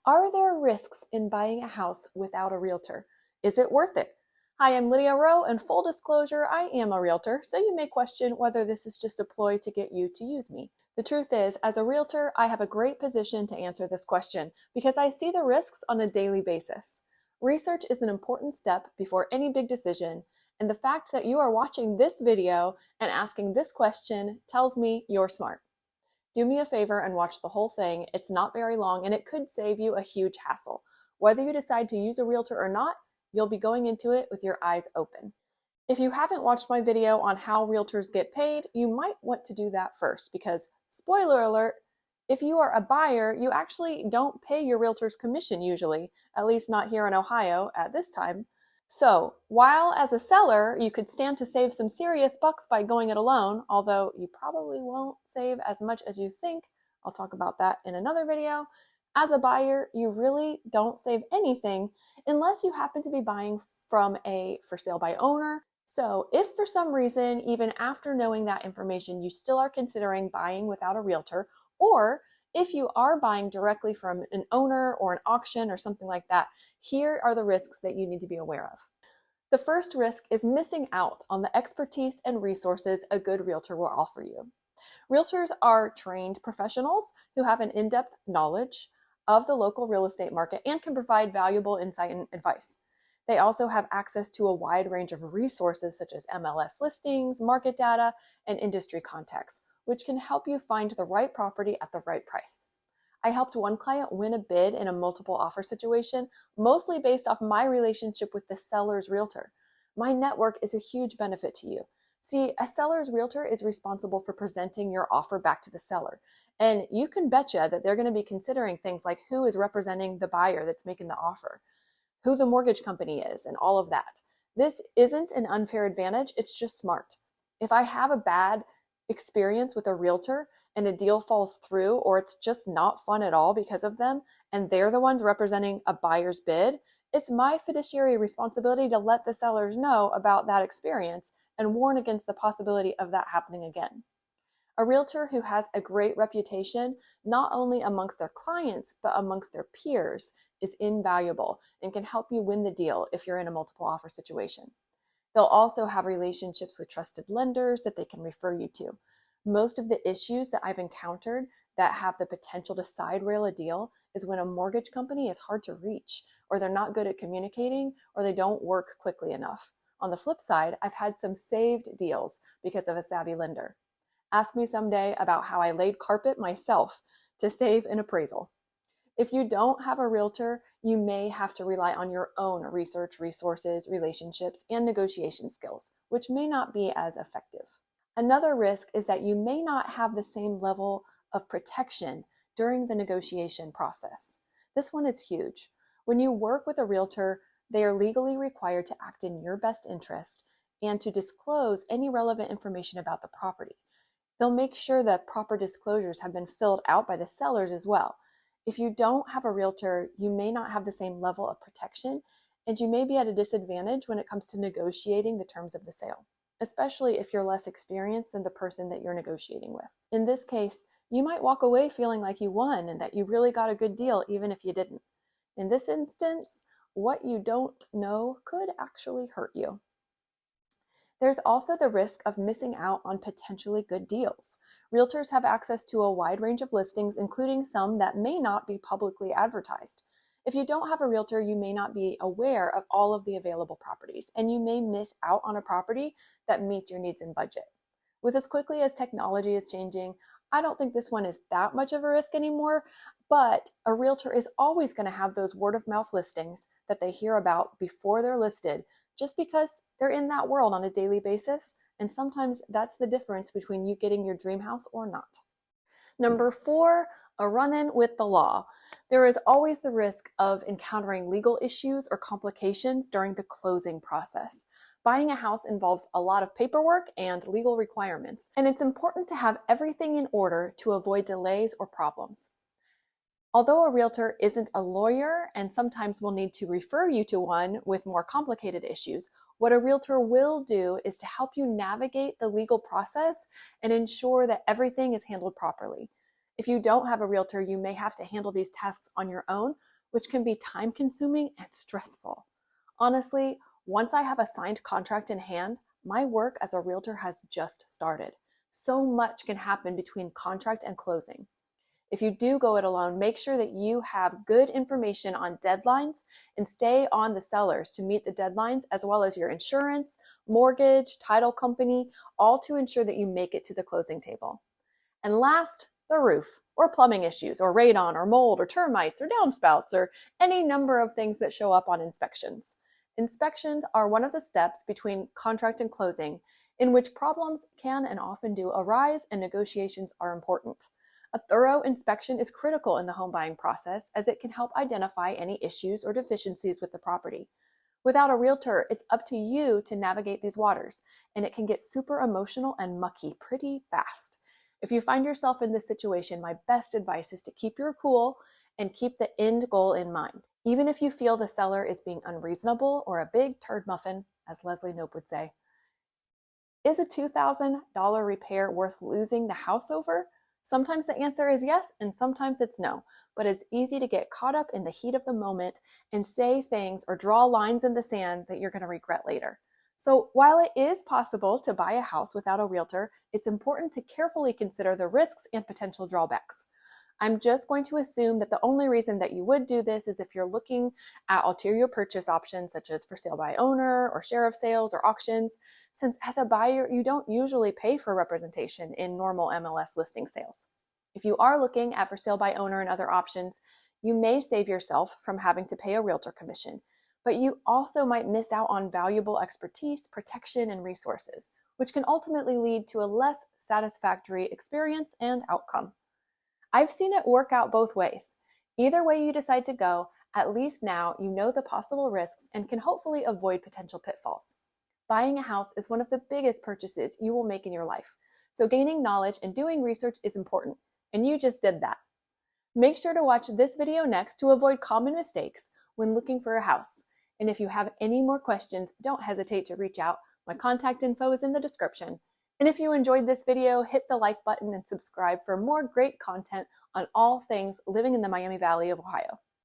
Are there risks in buying a house without a realtor? Is it worth it? Hi, I'm Lydia Rowe, and full disclosure, I am a realtor, so you may question whether this is just a ploy to get you to use me. The truth is, as a realtor, I have a great position to answer this question because I see the risks on a daily basis. Research is an important step before any big decision, and the fact that you are watching this video and asking this question tells me you're smart. Do me a favor and watch the whole thing. It's not very long and it could save you a huge hassle. Whether you decide to use a realtor or not, you'll be going into it with your eyes open. If you haven't watched my video on how realtors get paid, you might want to do that first because, spoiler alert, if you are a buyer, you actually don't pay your realtor's commission usually, at least not here in Ohio at this time. So, while as a seller, you could stand to save some serious bucks by going it alone, although you probably won't save as much as you think, I'll talk about that in another video. As a buyer, you really don't save anything unless you happen to be buying from a for sale by owner. So, if for some reason, even after knowing that information, you still are considering buying without a realtor, or if you are buying directly from an owner or an auction or something like that, here are the risks that you need to be aware of. The first risk is missing out on the expertise and resources a good realtor will offer you. Realtors are trained professionals who have an in-depth knowledge of the local real estate market and can provide valuable insight and advice. They also have access to a wide range of resources such as MLS listings, market data, and industry contacts, which can help you find the right property at the right price. I helped one client win a bid in a multiple offer situation, mostly based off my relationship with the seller's realtor. My network is a huge benefit to you. See, a seller's realtor is responsible for presenting your offer back to the seller. And you can betcha that they're going to be considering things like who is representing the buyer that's making the offer, who the mortgage company is, and all of that. This isn't an unfair advantage, it's just smart. If I have a bad experience with a realtor and a deal falls through, or it's just not fun at all because of them, and they're the ones representing a buyer's bid, it's my fiduciary responsibility to let the sellers know about that experience and warn against the possibility of that happening again. A realtor who has a great reputation, not only amongst their clients, but amongst their peers, is invaluable and can help you win the deal if you're in a multiple offer situation. They'll also have relationships with trusted lenders that they can refer you to. Most of the issues that I've encountered that have the potential to side rail a deal is when a mortgage company is hard to reach, or they're not good at communicating, or they don't work quickly enough. On the flip side, I've had some saved deals because of a savvy lender. Ask me someday about how I laid carpet myself to save an appraisal. If you don't have a realtor, you may have to rely on your own research, resources, relationships, and negotiation skills, which may not be as effective. Another risk is that you may not have the same level of protection during the negotiation process. This one is huge. When you work with a realtor, they are legally required to act in your best interest and to disclose any relevant information about the property. They'll make sure that proper disclosures have been filled out by the sellers as well. If you don't have a realtor, you may not have the same level of protection, and you may be at a disadvantage when it comes to negotiating the terms of the sale, especially if you're less experienced than the person that you're negotiating with. In this case, you might walk away feeling like you won and that you really got a good deal even if you didn't. In this instance, what you don't know could actually hurt you. There's also the risk of missing out on potentially good deals. Realtors have access to a wide range of listings, including some that may not be publicly advertised. If you don't have a realtor, you may not be aware of all of the available properties, and you may miss out on a property that meets your needs and budget. With as quickly as technology is changing, I don't think this one is that much of a risk anymore, but a realtor is always going to have those word of mouth listings that they hear about before they're listed, just because they're in that world on a daily basis, and sometimes that's the difference between you getting your dream house or not. Number 4, a run-in with the law. There is always the risk of encountering legal issues or complications during the closing process. Buying a house involves a lot of paperwork and legal requirements, and it's important to have everything in order to avoid delays or problems. Although a realtor isn't a lawyer and sometimes will need to refer you to one with more complicated issues, what a realtor will do is to help you navigate the legal process and ensure that everything is handled properly. If you don't have a realtor, you may have to handle these tasks on your own, which can be time-consuming and stressful. Honestly, once I have a signed contract in hand, my work as a realtor has just started. So much can happen between contract and closing. If you do go it alone, make sure that you have good information on deadlines and stay on the sellers to meet the deadlines, as well as your insurance, mortgage, title company, all to ensure that you make it to the closing table. And last, the roof, or plumbing issues, or radon, or mold, or termites, or downspouts, or any number of things that show up on inspections. Inspections are one of the steps between contract and closing in which problems can and often do arise, and negotiations are important. A thorough inspection is critical in the home buying process, as it can help identify any issues or deficiencies with the property. Without a realtor, it's up to you to navigate these waters, and it can get super emotional and mucky pretty fast. If you find yourself in this situation, my best advice is to keep your cool and keep the end goal in mind. Even if you feel the seller is being unreasonable or a big turd muffin, as Leslie Knope would say. Is a $2,000 repair worth losing the house over? Sometimes the answer is yes, and sometimes it's no, but it's easy to get caught up in the heat of the moment and say things or draw lines in the sand that you're going to regret later. So while it is possible to buy a house without a realtor, it's important to carefully consider the risks and potential drawbacks. I'm just going to assume that the only reason that you would do this is if you're looking at ulterior purchase options such as for sale by owner or share of sales or auctions, since as a buyer, you don't usually pay for representation in normal MLS listing sales. If you are looking at for sale by owner and other options, you may save yourself from having to pay a realtor commission, but you also might miss out on valuable expertise, protection, and resources, which can ultimately lead to a less satisfactory experience and outcome. I've seen it work out both ways. Either way you decide to go, at least now you know the possible risks and can hopefully avoid potential pitfalls. Buying a house is one of the biggest purchases you will make in your life, so gaining knowledge and doing research is important, and you just did that. Make sure to watch this video next to avoid common mistakes when looking for a house. And if you have any more questions, don't hesitate to reach out. My contact info is in the description. And if you enjoyed this video, hit the like button and subscribe for more great content on all things living in the Miami Valley of Ohio.